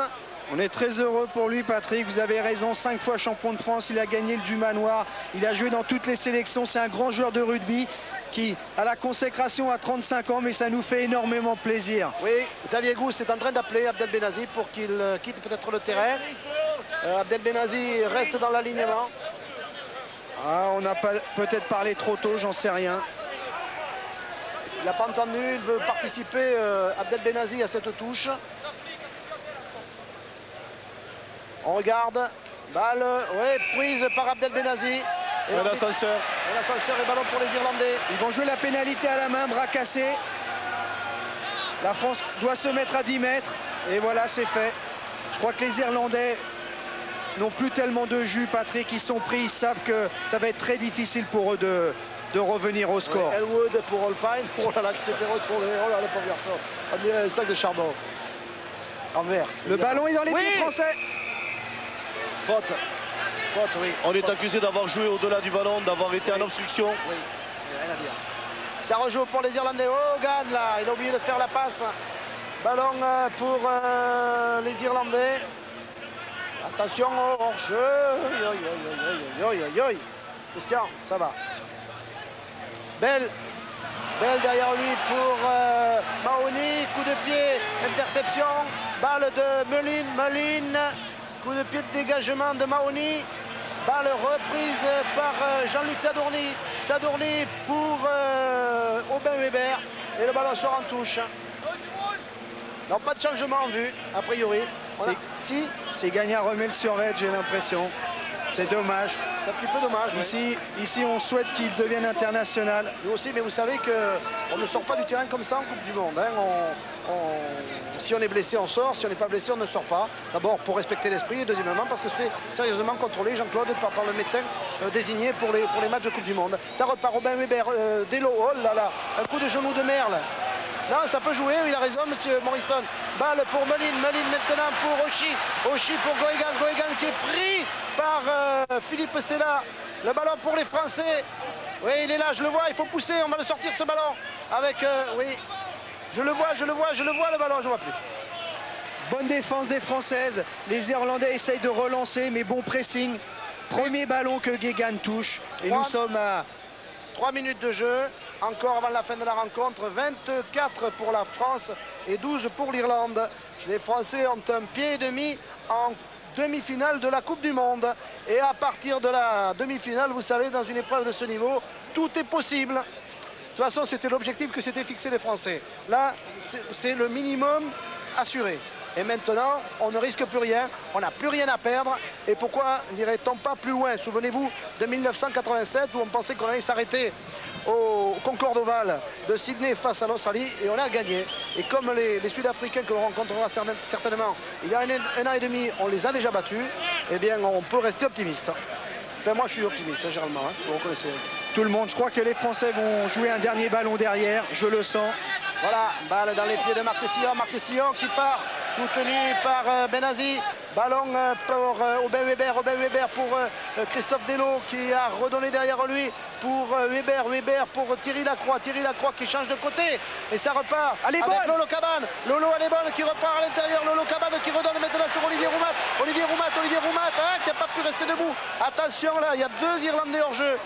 On est très heureux pour lui, Patrick. Vous avez raison, 5 fois champion de France. Il a gagné le Dumanoir. Il a joué dans toutes les sélections. C'est un grand joueur de rugby qui a la consécration à 35 ans, mais ça nous fait énormément plaisir. Oui, Xavier Gousse est en train d'appeler Abdel Benazi pour qu'il quitte peut-être le terrain. Abdel Benazi reste dans l'alignement. Ah, on n'a peut-être parlé trop tôt, j'en sais rien. Il n'a pas entendu, il veut participer, Abdel Benazi, à cette touche. On regarde, balle, oui, prise par Abdel Benazi. Et l'ascenseur. Et l'ascenseur et ballon pour les Irlandais. Ils vont jouer la pénalité à la main, bras cassé. La France doit se mettre à 10 mètres. Et voilà, c'est fait. Je crois que les Irlandais n'ont plus tellement de jus, Patrick. Ils sont pris, ils savent que ça va être très difficile pour eux de revenir au score. Oui, Elwood pour Alpine. Oh là là, qui s'est fait retrouver. Oh là, le pauvre garçon. On dirait un sac de charbon. En vert. Le ballon est dans les pieds français. Faute, oui. On est accusé d'avoir joué au-delà du ballon, d'avoir été en obstruction. Oui, rien à dire. Ça rejoue pour les Irlandais. Oh, Gann, là, il a oublié de faire la passe. Ballon pour les Irlandais. Attention au hors-jeu. Christian, ça va. Belle derrière lui pour Mahoney. Coup de pied, interception. Balle de Melin. Coup de pied de dégagement de Mahoney. Balle reprise par Jean-Luc Sadorli. Sadorli pour Aubin Weber. Et le ballon sort en touche. Non, pas de changement en vue, a priori. Si. C'est Gagna remet le survêt, j'ai l'impression. C'est dommage. C'est un petit peu dommage. Ici, on souhaite qu'il devienne international. Nous aussi, mais vous savez qu'on ne sort pas du terrain comme ça en Coupe du Monde. Hein. Si on est blessé, on sort. Si on n'est pas blessé, on ne sort pas. D'abord, pour respecter l'esprit. Et deuxièmement, parce que c'est sérieusement contrôlé, Jean-Claude, par le médecin désigné pour les matchs de Coupe du Monde. Ça repart. Robin Weber, Delo. Oh là là. Un coup de genou de Merle. Non, ça peut jouer, il a raison, monsieur Morrison. Balle pour Melin maintenant pour Oshie pour Goegan qui est pris par Philippe Sella. Le ballon pour les Français. Oui, il est là, je le vois, il faut pousser, on va le sortir ce ballon. Avec, oui, je le vois le ballon, je ne vois plus. Bonne défense des Françaises. Les Irlandais essayent de relancer, mais bon pressing. Premier ballon que Guégan touche. Et nous sommes à 3 minutes de jeu. Encore avant la fin de la rencontre, 24 pour la France et 12 pour l'Irlande. Les Français ont un pied et demi en demi-finale de la Coupe du Monde. Et à partir de la demi-finale, vous savez, dans une épreuve de ce niveau, tout est possible. De toute façon, c'était l'objectif que s'étaient fixé les Français. Là, c'est le minimum assuré. Et maintenant, on ne risque plus rien, on n'a plus rien à perdre. Et pourquoi n'irait-on pas plus loin? Souvenez-vous de 1987 où on pensait qu'on allait s'arrêter au Concorde Oval de Sydney face à l'Australie et on a gagné. Et comme les Sud-Africains que l'on rencontrera certainement il y a un an et demi, on les a déjà battus, eh bien on peut rester optimiste. Enfin moi je suis optimiste généralement, hein, vous reconnaissez. Tout le monde, je crois que les Français vont jouer un dernier ballon derrière, je le sens. Voilà, balle dans les pieds de Marc Sessillon qui part, soutenu par Benazi. Ballon pour Aubin Weber pour Christophe Delot qui a redonné derrière lui pour Weber pour Thierry Lacroix qui change de côté et ça repart avec Lolo Cabane. Lolo elle est bonne qui repart à l'intérieur, Lolo Cabane qui redonne maintenant sur Olivier Roumat hein, qui n'a pas pu rester debout. Attention là, il y a 2 Irlandais hors jeu.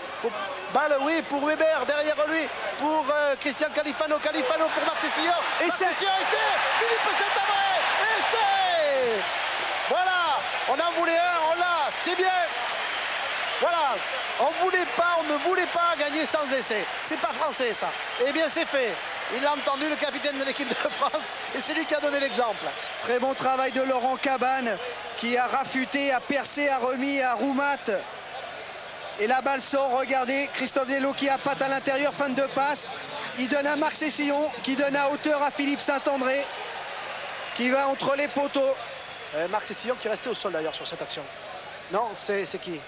Balle oui pour Weber, derrière lui pour Christian Califano pour Marc Sessillon. Et c'est Philippe Saint-André. Et c'est voilà, on en voulait un, on l'a, c'est bien. Voilà, on ne voulait pas gagner sans essai. C'est pas français ça. Eh bien c'est fait. Il a entendu le capitaine de l'équipe de France et c'est lui qui a donné l'exemple. Très bon travail de Laurent Cabane qui a rafuté, a percé, a remis à Roumat. Et la balle sort, regardez, Christophe Delot qui a patte à l'intérieur, fin de passe. Il donne à Marc Sessillon qui donne à hauteur à Philippe Saint-André qui va entre les poteaux. Marc Sessillon qui est resté au sol d'ailleurs sur cette action. Non, c'est qui?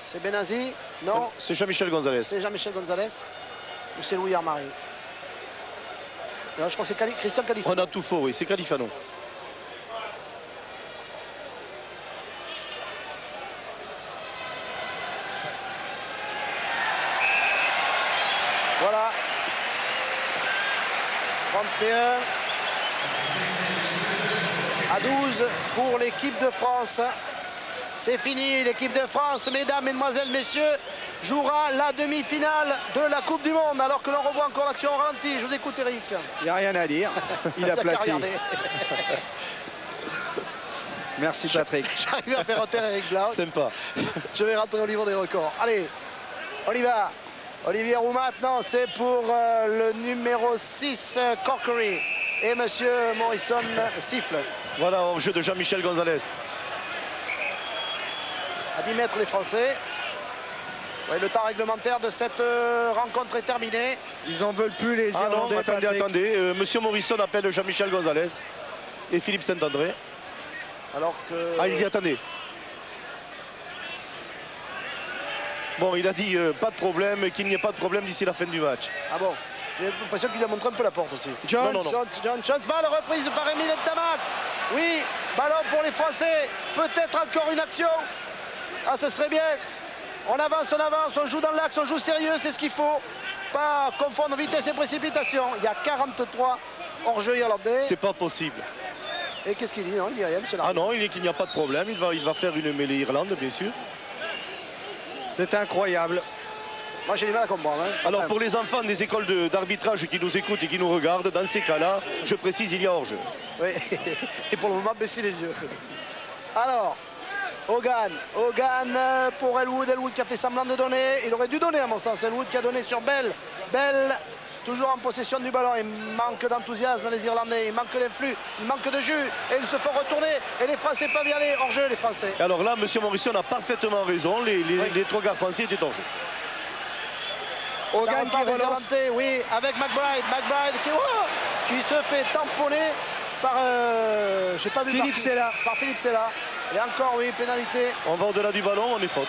C'est Benazi? Non. C'est Jean-Michel Gonzalez. C'est Jean-Michel Gonzalez? Ou c'est Louis Armari? Je crois que c'est Christian Califano. On a tout faux, oui, c'est Califano. Voilà. 31 à 12 pour l'équipe de France. C'est fini, l'équipe de France, mesdames, mesdemoiselles, messieurs, jouera la demi-finale de la Coupe du Monde, alors que l'on revoit encore l'action au ralenti. Je vous écoute, Eric. Il n'y a rien à dire, il a aplati. Merci Patrick. J'arrive à faire rentrer Eric Blanc. Sympa. Je vais rentrer au niveau des records. Allez, on y va. Olivier Roumat, non, c'est pour le numéro 6, Corkery. Et monsieur Morrison siffle. Voilà, en jeu de Jean-Michel Gonzalez. À 10 mètres les Français. Ouais, le temps réglementaire de cette rencontre est terminé. Ils en veulent plus les Irlandais. Non, attendez. Monsieur Morrison appelle Jean-Michel Gonzalez et Philippe Saint-André. Alors que... Ah, il dit attendez. Bon, il a dit pas de problème, qu'il n'y ait pas de problème d'ici la fin du match. Ah bon? J'ai l'impression qu'il a montré un peu la porte aussi. Jones, balle reprise par Émile Ntamak. Oui, ballon pour les Français. Peut-être encore une action. Ah, ce serait bien. On avance, on joue dans l'axe, on joue sérieux, c'est ce qu'il faut. Pas confondre vitesse et précipitation. Il y a 43 hors-jeu irlandais. C'est pas possible. Et qu'est-ce qu'il dit? Non, il dit rien, monsieur Ah non, il dit qu'il n'y a pas de problème. Il va faire une mêlée Irlande, bien sûr. C'est incroyable. Moi, j'ai du mal à comprendre. Hein. Alors, pour les enfants des écoles d'arbitrage qui nous écoutent et qui nous regardent, dans ces cas-là, je précise, il y a hors-jeu. Oui, et pour le moment, baissez les yeux. Alors, Hogan pour Elwood qui a fait semblant de donner. Il aurait dû donner, à mon sens. Elwood qui a donné sur Bell. Bell, toujours en possession du ballon. Il manque d'enthousiasme, les Irlandais. Il manque d'influx, il manque de jus. Et ils se font retourner. Et les Français peuvent y aller. Hors-jeu, les Français. Alors là, M. Morrison a parfaitement raison. Les 3 gars français étaient hors-jeu. Hogan qui relance. Oui, avec McBride qui se fait tamponner par j'ai pas vu Philippe Sella. Par Philippe Sella. Et encore oui, pénalité. On va au-delà du ballon, on est faute.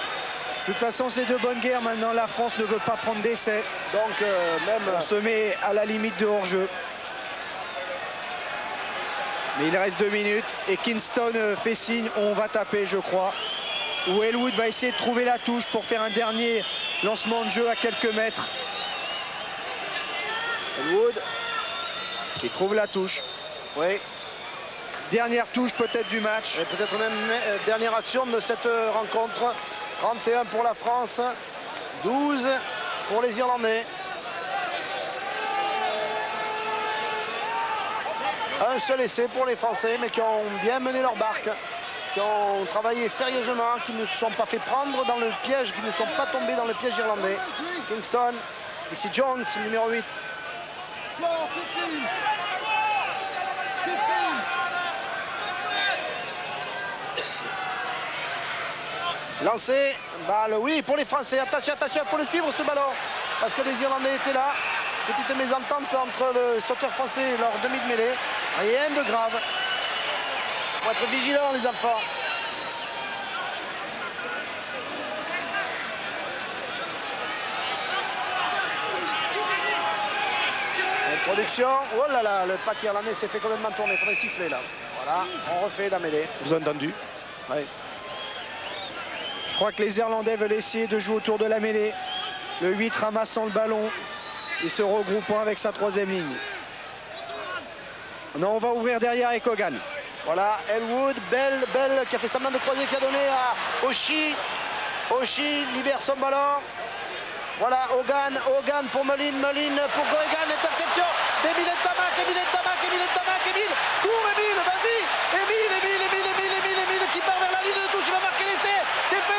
De toute façon, c'est de bonne guerre maintenant. La France ne veut pas prendre d'essai. Donc même on se met à la limite de hors-jeu. Mais il reste 2 minutes et Kingston fait signe, on va taper, je crois. Où Elwood va essayer de trouver la touche pour faire un dernier lancement de jeu à quelques mètres. Elwood qui trouve la touche. Oui. Dernière touche peut-être du match. Et peut-être même dernière action de cette rencontre. 31 pour la France, 12 pour les Irlandais. Un seul essai pour les Français, mais qui ont bien mené leur barque, qui ont travaillé sérieusement, qui ne se sont pas fait prendre dans le piège, qui ne sont pas tombés dans le piège irlandais. Kingston, ici Jones, numéro 8. Lancé, balle, oui, pour les Français. Attention, attention, il faut le suivre ce ballon. Parce que les Irlandais étaient là. Petite mésentente entre le sauteur français et leur demi de mêlée. Rien de grave. Il faut être vigilant, les enfants. Introduction. Oh là là, le pack irlandais s'est fait complètement tourner. Il faudrait siffler là. Voilà, on refait la mêlée. Vous avez entendu? Oui. Je crois que les Irlandais veulent essayer de jouer autour de la mêlée. Le 8 ramassant le ballon et se regroupant avec sa troisième ligne. Non, on va ouvrir derrière avec Hogan. Voilà, Elwood, Bell qui a fait semblant de croiser, qui a donné à Oshie. Oshie libère son ballon. Voilà, Hogan pour Mullin pour Goegan, interception d'Emile Ntamak, Emile, cours Emile, vas-y, Emile qui part vers la ligne de touche, il va marquer l'essai, c'est fait.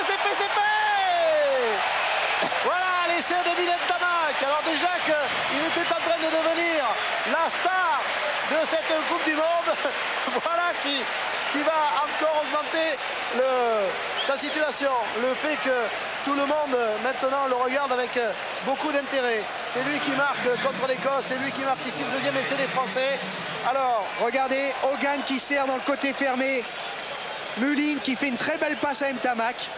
Voilà, l'essai d'Emile Ntamak. Alors déjà qu'il était en train de devenir la star de cette Coupe du Monde, voilà qui va encore augmenter sa situation. Le fait que tout le monde maintenant le regarde avec beaucoup d'intérêt. C'est lui qui marque contre l'Écosse, c'est lui qui marque ici le deuxième essai des Français. Alors, regardez, Hogan qui sert dans le côté fermé. Mullin qui fait une très belle passe à Ntamak.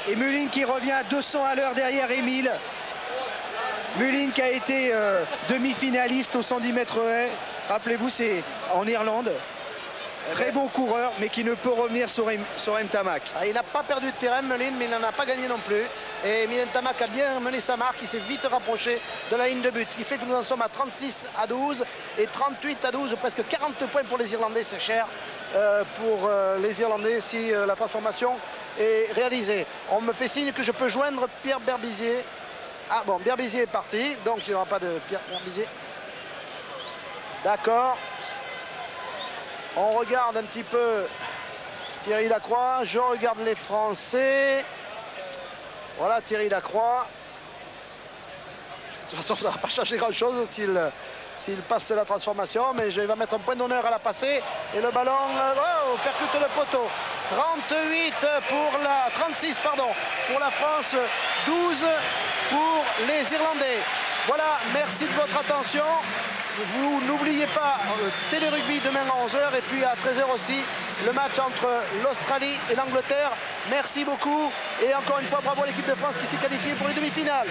Et Mullin qui revient à 200 à l'heure derrière Emile. Mullin qui a été demi-finaliste au 110 mètres haies. Rappelez-vous, c'est en Irlande. Très bon coureur, mais qui ne peut revenir sur Ntamak. Il n'a pas perdu de terrain, Mullin, mais il n'en a pas gagné non plus. Et Emile Ntamak a bien mené sa marque, il s'est vite rapproché de la ligne de but. Ce qui fait que nous en sommes à 36-12 et 38-12, presque 40 points pour les Irlandais, c'est cher pour les Irlandais si la transformation est réalisée. On me fait signe que je peux joindre Pierre Berbizier. Ah bon, Berbizier est parti, donc il n'y aura pas de Pierre Berbizier. D'accord. On regarde un petit peu Thierry Lacroix. Je regarde les Français. Voilà Thierry Lacroix. De toute façon, ça ne va pas changer grand-chose s'il passe la transformation. Mais il va mettre un point d'honneur à la passer. Et le ballon percute le poteau. 36 pour la France. 12 pour les Irlandais. Voilà, merci de votre attention. Vous n'oubliez pas Télé Rugby demain à 11h et puis à 13h aussi le match entre l'Australie et l'Angleterre. Merci beaucoup et encore une fois bravo à l'équipe de France qui s'est qualifiée pour les demi-finales.